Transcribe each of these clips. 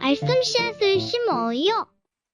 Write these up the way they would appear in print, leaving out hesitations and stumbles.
말씀 씨앗을 심어요.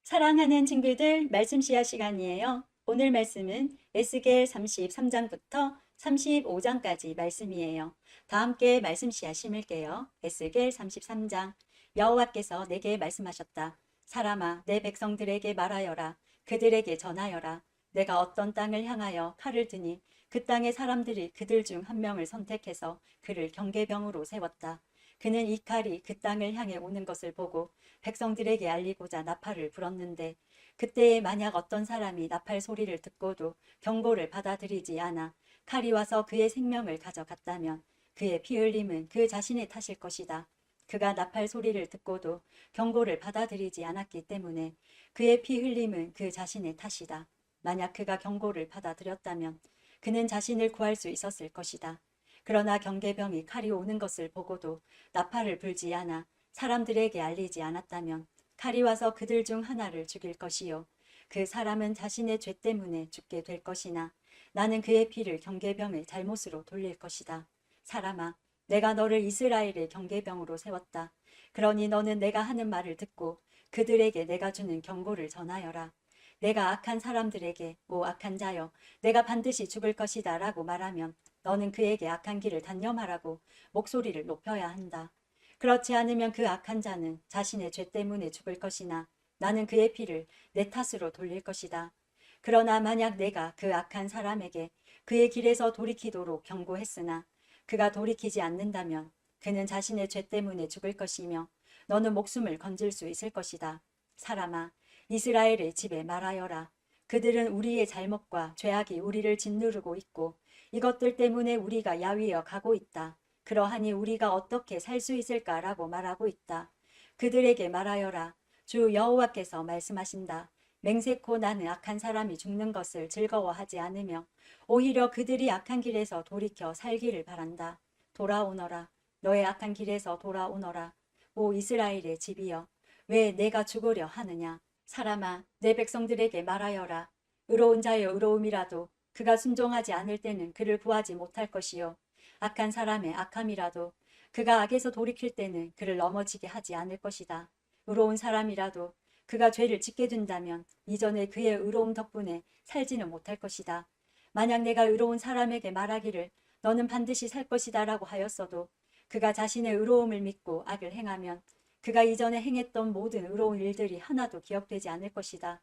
사랑하는 친구들, 말씀 씨앗 시간이에요. 오늘 말씀은 에스겔 33장부터 35장까지 말씀이에요. 다 함께 말씀 씨앗 심을게요. 에스겔 33장. 여호와께서 내게 말씀하셨다. 사람아, 내 백성들에게 말하여라. 그들에게 전하여라. 내가 어떤 땅을 향하여 칼을 드니 그 땅의 사람들이 그들 중 한 명을 선택해서 그를 경계병으로 세웠다. 그는 이 칼이 그 땅을 향해 오는 것을 보고 백성들에게 알리고자 나팔을 불었는데, 그때에 만약 어떤 사람이 나팔 소리를 듣고도 경고를 받아들이지 않아 칼이 와서 그의 생명을 가져갔다면 그의 피 흘림은 그 자신의 탓일 것이다. 그가 나팔 소리를 듣고도 경고를 받아들이지 않았기 때문에 그의 피 흘림은 그 자신의 탓이다. 만약 그가 경고를 받아들였다면 그는 자신을 구할 수 있었을 것이다. 그러나 경계병이 칼이 오는 것을 보고도 나팔을 불지 않아 사람들에게 알리지 않았다면 칼이 와서 그들 중 하나를 죽일 것이요, 그 사람은 자신의 죄 때문에 죽게 될 것이나 나는 그의 피를 경계병의 잘못으로 돌릴 것이다. 사람아, 내가 너를 이스라엘의 경계병으로 세웠다. 그러니 너는 내가 하는 말을 듣고 그들에게 내가 주는 경고를 전하여라. 내가 악한 사람들에게 오 악한 자여, 내가 반드시 죽을 것이다 라고 말하면 너는 그에게 악한 길을 단념하라고 목소리를 높여야 한다. 그렇지 않으면 그 악한 자는 자신의 죄 때문에 죽을 것이나 나는 그의 피를 내 탓으로 돌릴 것이다. 그러나 만약 내가 그 악한 사람에게 그의 길에서 돌이키도록 경고했으나 그가 돌이키지 않는다면 그는 자신의 죄 때문에 죽을 것이며 너는 목숨을 건질 수 있을 것이다. 사람아, 이스라엘의 집에 말하여라. 그들은 우리의 잘못과 죄악이 우리를 짓누르고 있고 이것들 때문에 우리가 야위어 가고 있다. 그러하니 우리가 어떻게 살 수 있을까라고 말하고 있다. 그들에게 말하여라. 주 여호와께서 말씀하신다. 맹세코 나는 악한 사람이 죽는 것을 즐거워하지 않으며 오히려 그들이 악한 길에서 돌이켜 살기를 바란다. 돌아오너라. 너의 악한 길에서 돌아오너라. 오 이스라엘의 집이여, 왜 내가 죽으려 하느냐. 사람아, 내 백성들에게 말하여라. 의로운 자여 의로움이라도 그가 순종하지 않을 때는 그를 구하지 못할 것이요, 악한 사람의 악함이라도 그가 악에서 돌이킬 때는 그를 넘어지게 하지 않을 것이다. 의로운 사람이라도 그가 죄를 짓게 된다면 이전에 그의 의로움 덕분에 살지는 못할 것이다. 만약 내가 의로운 사람에게 말하기를 너는 반드시 살 것이다 라고 하였어도 그가 자신의 의로움을 믿고 악을 행하면 그가 이전에 행했던 모든 의로운 일들이 하나도 기억되지 않을 것이다.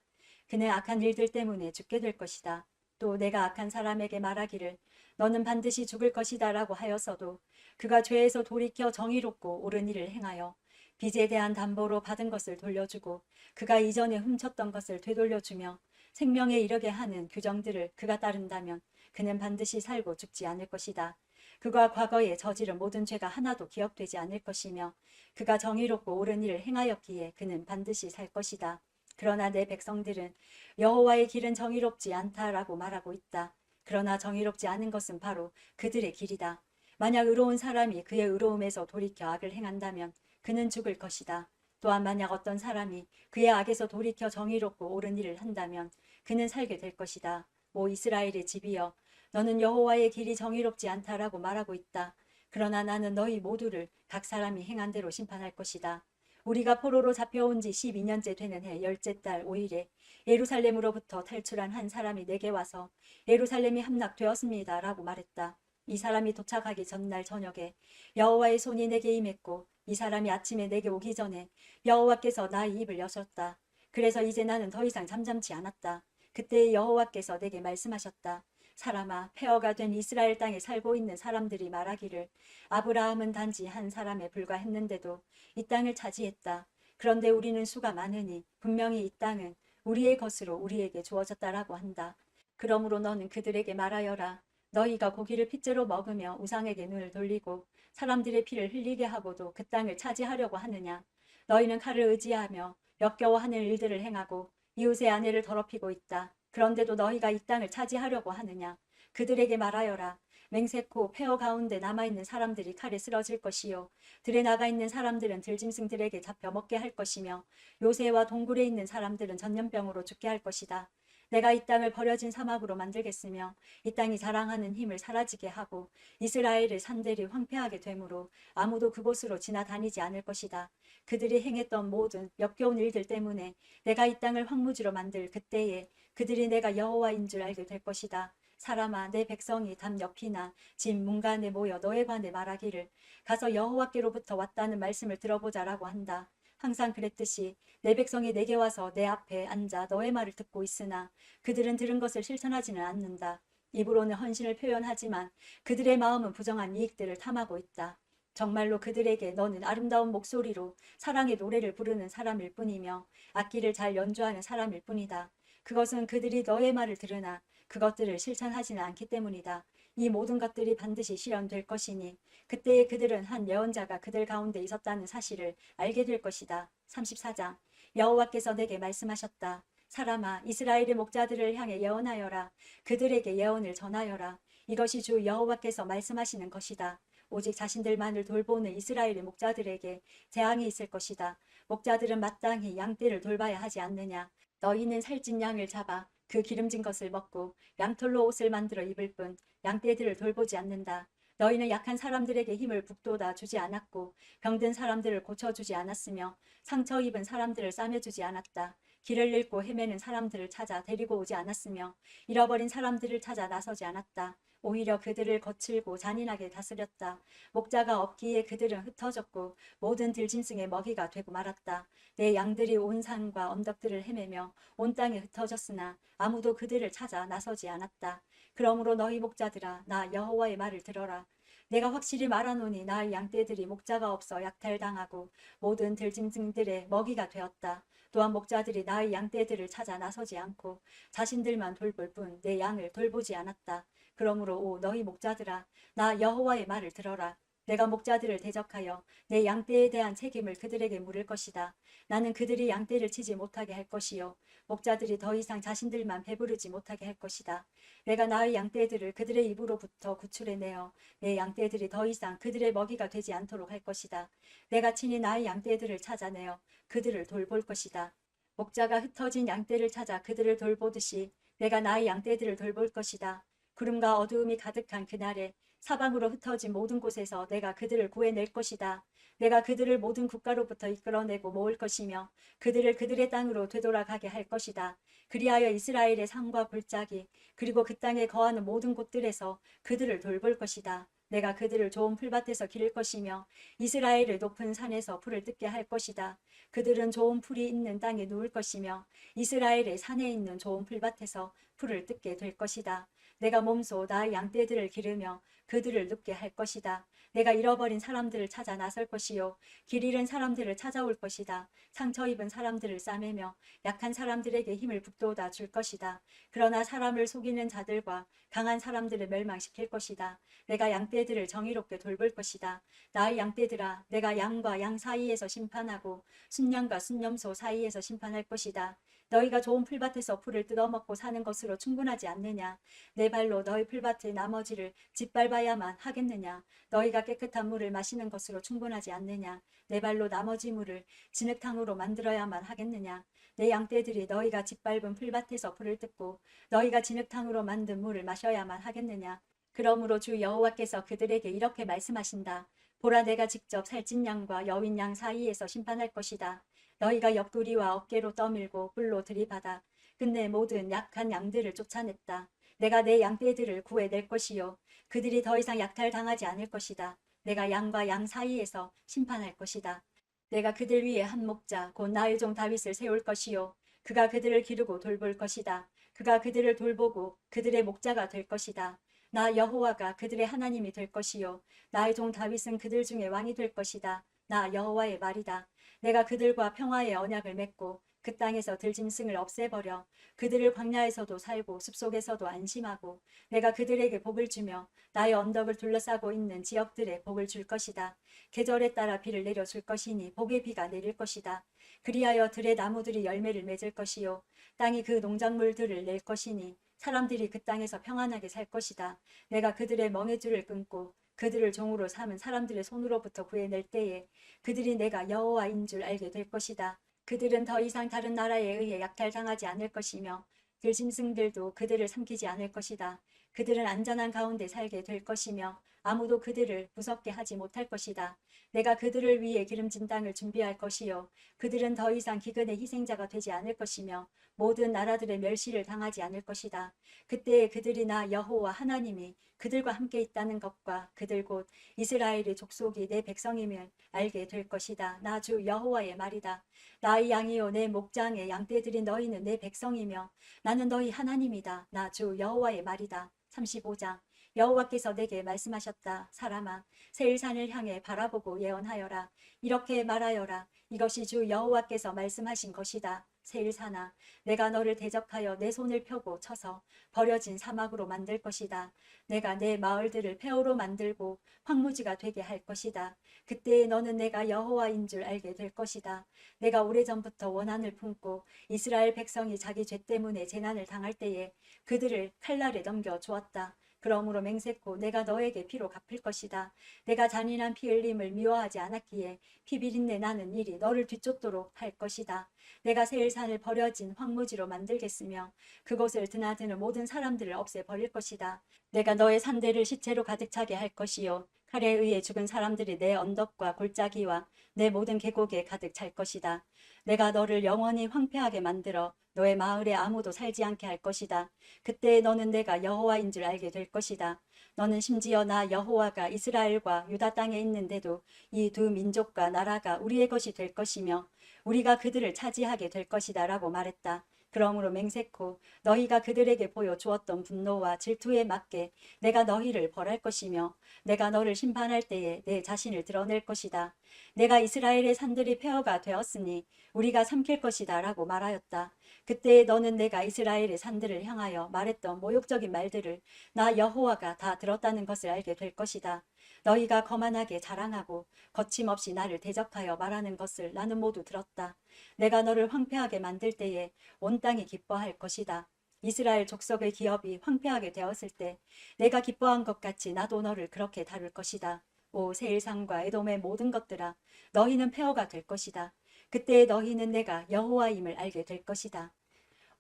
그는 악한 일들 때문에 죽게 될 것이다. 또 내가 악한 사람에게 말하기를 너는 반드시 죽을 것이다 라고 하였어도 그가 죄에서 돌이켜 정의롭고 옳은 일을 행하여 빚에 대한 담보로 받은 것을 돌려주고 그가 이전에 훔쳤던 것을 되돌려주며 생명에 이르게 하는 규정들을 그가 따른다면 그는 반드시 살고 죽지 않을 것이다. 그가 과거에 저지른 모든 죄가 하나도 기억되지 않을 것이며 그가 정의롭고 옳은 일을 행하였기에 그는 반드시 살 것이다. 그러나 내 백성들은 여호와의 길은 정의롭지 않다라고 말하고 있다. 그러나 정의롭지 않은 것은 바로 그들의 길이다. 만약 의로운 사람이 그의 의로움에서 돌이켜 악을 행한다면 그는 죽을 것이다. 또한 만약 어떤 사람이 그의 악에서 돌이켜 정의롭고 옳은 일을 한다면 그는 살게 될 것이다. 오 이스라엘의 집이여, 너는 여호와의 길이 정의롭지 않다라고 말하고 있다. 그러나 나는 너희 모두를 각 사람이 행한 대로 심판할 것이다. 우리가 포로로 잡혀온 지 12년째 되는 해 열째 달 5일에 예루살렘으로부터 탈출한 한 사람이 내게 와서 예루살렘이 함락되었습니다 라고 말했다. 이 사람이 도착하기 전날 저녁에 여호와의 손이 내게 임했고 이 사람이 아침에 내게 오기 전에 여호와께서 나의 입을 여셨다. 그래서 이제 나는 더 이상 잠잠치 않았다. 그때 여호와께서 내게 말씀하셨다. 사람아, 폐허가 된 이스라엘 땅에 살고 있는 사람들이 말하기를 아브라함은 단지 한 사람에 불과했는데도 이 땅을 차지했다. 그런데 우리는 수가 많으니 분명히 이 땅은 우리의 것으로 우리에게 주어졌다라고 한다. 그러므로 너는 그들에게 말하여라. 너희가 고기를 핏째로 먹으며 우상에게 눈을 돌리고 사람들의 피를 흘리게 하고도 그 땅을 차지하려고 하느냐. 너희는 칼을 의지하며 역겨워하는 일들을 행하고 이웃의 아내를 더럽히고 있다. 그런데도 너희가 이 땅을 차지하려고 하느냐. 그들에게 말하여라. 맹세코 폐허 가운데 남아있는 사람들이 칼에 쓰러질 것이요, 들에 나가 있는 사람들은 들짐승들에게 잡혀 먹게 할 것이며 요새와 동굴에 있는 사람들은 전염병으로 죽게 할 것이다. 내가 이 땅을 버려진 사막으로 만들겠으며 이 땅이 자랑하는 힘을 사라지게 하고 이스라엘의 산들이 황폐하게 되므로 아무도 그곳으로 지나다니지 않을 것이다. 그들이 행했던 모든 역겨운 일들 때문에 내가 이 땅을 황무지로 만들 그때에 그들이 내가 여호와인 줄 알게 될 것이다. 사람아, 내 백성이 담 옆이나 집 문간에 모여 너에 관해 말하기를 가서 여호와께로부터 왔다는 말씀을 들어보자라고 한다. 항상 그랬듯이 내 백성이 내게 와서 내 앞에 앉아 너의 말을 듣고 있으나 그들은 들은 것을 실천하지는 않는다. 입으로는 헌신을 표현하지만 그들의 마음은 부정한 이익들을 탐하고 있다. 정말로 그들에게 너는 아름다운 목소리로 사랑의 노래를 부르는 사람일 뿐이며 악기를 잘 연주하는 사람일 뿐이다. 그것은 그들이 너의 말을 들으나 그것들을 실천하지는 않기 때문이다. 이 모든 것들이 반드시 실현될 것이니 그때에 그들은 한 예언자가 그들 가운데 있었다는 사실을 알게 될 것이다. 34장 여호와께서 내게 말씀하셨다. 사람아, 이스라엘의 목자들을 향해 예언하여라. 그들에게 예언을 전하여라. 이것이 주 여호와께서 말씀하시는 것이다. 오직 자신들만을 돌보는 이스라엘의 목자들에게 재앙이 있을 것이다. 목자들은 마땅히 양떼를 돌봐야 하지 않느냐. 너희는 살찐 양을 잡아 그 기름진 것을 먹고 양털로 옷을 만들어 입을 뿐 양떼들을 돌보지 않는다. 너희는 약한 사람들에게 힘을 북돋아 주지 않았고 병든 사람들을 고쳐주지 않았으며 상처 입은 사람들을 싸매주지 않았다. 길을 잃고 헤매는 사람들을 찾아 데리고 오지 않았으며 잃어버린 사람들을 찾아 나서지 않았다. 오히려 그들을 거칠고 잔인하게 다스렸다. 목자가 없기에 그들은 흩어졌고 모든 들짐승의 먹이가 되고 말았다. 내 양들이 온 산과 언덕들을 헤매며 온 땅에 흩어졌으나 아무도 그들을 찾아 나서지 않았다. 그러므로 너희 목자들아, 나 여호와의 말을 들어라. 내가 확실히 말하노니 나의 양떼들이 목자가 없어 약탈당하고 모든 들짐승들의 먹이가 되었다. 또한 목자들이 나의 양떼들을 찾아 나서지 않고 자신들만 돌볼 뿐 내 양을 돌보지 않았다. 그러므로 오 너희 목자들아, 나 여호와의 말을 들어라. 내가 목자들을 대적하여 내 양떼에 대한 책임을 그들에게 물을 것이다. 나는 그들이 양떼를 치지 못하게 할 것이요 목자들이 더 이상 자신들만 배부르지 못하게 할 것이다. 내가 나의 양떼들을 그들의 입으로부터 구출해내어 내 양떼들이 더 이상 그들의 먹이가 되지 않도록 할 것이다. 내가 친히 나의 양떼들을 찾아내어 그들을 돌볼 것이다. 목자가 흩어진 양떼를 찾아 그들을 돌보듯이 내가 나의 양떼들을 돌볼 것이다. 구름과 어두움이 가득한 그날에 사방으로 흩어진 모든 곳에서 내가 그들을 구해낼 것이다. 내가 그들을 모든 국가로부터 이끌어내고 모을 것이며 그들을 그들의 땅으로 되돌아가게 할 것이다. 그리하여 이스라엘의 산과 골짜기 그리고 그 땅에 거하는 모든 곳들에서 그들을 돌볼 것이다. 내가 그들을 좋은 풀밭에서 기를 것이며 이스라엘을 높은 산에서 풀을 뜯게 할 것이다. 그들은 좋은 풀이 있는 땅에 누울 것이며 이스라엘의 산에 있는 좋은 풀밭에서 풀을 뜯게 될 것이다. 내가 몸소 나의 양떼들을 기르며 그들을 눕게 할 것이다. 내가 잃어버린 사람들을 찾아 나설 것이요 길 잃은 사람들을 찾아올 것이다. 상처 입은 사람들을 싸매며 약한 사람들에게 힘을 북돋아 줄 것이다. 그러나 사람을 속이는 자들과 강한 사람들을 멸망시킬 것이다. 내가 양떼들을 정의롭게 돌볼 것이다. 나의 양떼들아, 내가 양과 양 사이에서 심판하고 순양과 순염소 사이에서 심판할 것이다. 너희가 좋은 풀밭에서 풀을 뜯어먹고 사는 것으로 충분하지 않느냐? 내 발로 너희 풀밭의 나머지를 짓밟아야만 하겠느냐? 너희가 깨끗한 물을 마시는 것으로 충분하지 않느냐? 내 발로 나머지 물을 진흙탕으로 만들어야만 하겠느냐? 내 양떼들이 너희가 짓밟은 풀밭에서 풀을 뜯고 너희가 진흙탕으로 만든 물을 마셔야만 하겠느냐? 그러므로 주 여호와께서 그들에게 이렇게 말씀하신다. 보라, 내가 직접 살찐 양과 여윈 양 사이에서 심판할 것이다. 너희가 옆구리와 어깨로 떠밀고 뿔로 들이받아 끝내 모든 약한 양들을 쫓아냈다. 내가 내 양떼들을 구해낼 것이요 그들이 더 이상 약탈당하지 않을 것이다. 내가 양과 양 사이에서 심판할 것이다. 내가 그들 위에 한 목자 곧 나의 종 다윗을 세울 것이요 그가 그들을 기르고 돌볼 것이다. 그가 그들을 돌보고 그들의 목자가 될 것이다. 나 여호와가 그들의 하나님이 될 것이요 나의 종 다윗은 그들 중에 왕이 될 것이다. 나 여호와의 말이다. 내가 그들과 평화의 언약을 맺고 그 땅에서 들짐승을 없애버려 그들을 광야에서도 살고 숲속에서도 안심하고 내가 그들에게 복을 주며 나의 언덕을 둘러싸고 있는 지역들에 복을 줄 것이다. 계절에 따라 비를 내려줄 것이니 복의 비가 내릴 것이다. 그리하여 들의 나무들이 열매를 맺을 것이요 땅이 그 농작물들을 낼 것이니 사람들이 그 땅에서 평안하게 살 것이다. 내가 그들의 멍에줄을 끊고 그들을 종으로 삼은 사람들의 손으로부터 구해낼 때에 그들이 내가 여호와인 줄 알게 될 것이다. 그들은 더 이상 다른 나라에 의해 약탈당하지 않을 것이며 들짐승들도 그들을 삼키지 않을 것이다. 그들은 안전한 가운데 살게 될 것이며 아무도 그들을 무섭게 하지 못할 것이다. 내가 그들을 위해 기름진 땅을 준비할 것이요 그들은 더 이상 기근의 희생자가 되지 않을 것이며 모든 나라들의 멸시를 당하지 않을 것이다. 그때에 그들이 나 여호와 하나님이 그들과 함께 있다는 것과 그들 곧 이스라엘의 족속이 내 백성임을 알게 될 것이다. 나 주 여호와의 말이다. 나의 양이요 내 목장의 양떼들이 너희는 내 백성이며 나는 너희 하나님이다. 나 주 여호와의 말이다. 35장 여호와께서 내게 말씀하셨다. 사람아 세일산을 향해 바라보고 예언하여라. 이렇게 말하여라. 이것이 주 여호와께서 말씀하신 것이다. 세일산아 내가 너를 대적하여 내 손을 펴고 쳐서 버려진 사막으로 만들 것이다. 내가 내 마을들을 폐허로 만들고 황무지가 되게 할 것이다. 그때에 너는 내가 여호와인 줄 알게 될 것이다. 내가 오래전부터 원한을 품고 이스라엘 백성이 자기 죄 때문에 재난을 당할 때에 그들을 칼날에 넘겨 주었다. 그러므로 맹세코 내가 너에게 피로 갚을 것이다. 내가 잔인한 피 흘림을 미워하지 않았기에 피 비린내 나는 일이 너를 뒤쫓도록 할 것이다. 내가 세일산을 버려진 황무지로 만들겠으며 그곳을 드나드는 모든 사람들을 없애버릴 것이다. 내가 너의 산들을 시체로 가득 차게 할 것이요 칼에 의해 죽은 사람들이 내 언덕과 골짜기와 내 모든 계곡에 가득 찰 것이다. 내가 너를 영원히 황폐하게 만들어 너의 마을에 아무도 살지 않게 할 것이다. 그때 너는 내가 여호와인 줄 알게 될 것이다. 너는 심지어 나 여호와가 이스라엘과 유다 땅에 있는데도 이 두 민족과 나라가 우리의 것이 될 것이며 우리가 그들을 차지하게 될 것이다 라고 말했다. 그러므로 맹세코 너희가 그들에게 보여주었던 분노와 질투에 맞게 내가 너희를 벌할 것이며 내가 너를 심판할 때에 내 자신을 드러낼 것이다. 내가 이스라엘의 산들이 폐허가 되었으니 우리가 삼킬 것이다 라고 말하였다. 그때 너는 내가 이스라엘의 산들을 향하여 말했던 모욕적인 말들을 나 여호와가 다 들었다는 것을 알게 될 것이다. 너희가 거만하게 자랑하고 거침없이 나를 대적하여 말하는 것을 나는 모두 들었다. 내가 너를 황폐하게 만들 때에 온 땅이 기뻐할 것이다. 이스라엘 족속의 기업이 황폐하게 되었을 때 내가 기뻐한 것 같이 나도 너를 그렇게 다룰 것이다. 오 세일산과 에돔의 모든 것들아 너희는 폐허가 될 것이다. 그때 너희는 내가 여호와임을 알게 될 것이다.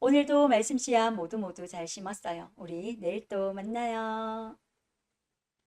오늘도 말씀 씨앗 모두 잘 심었어요. 우리 내일 또 만나요.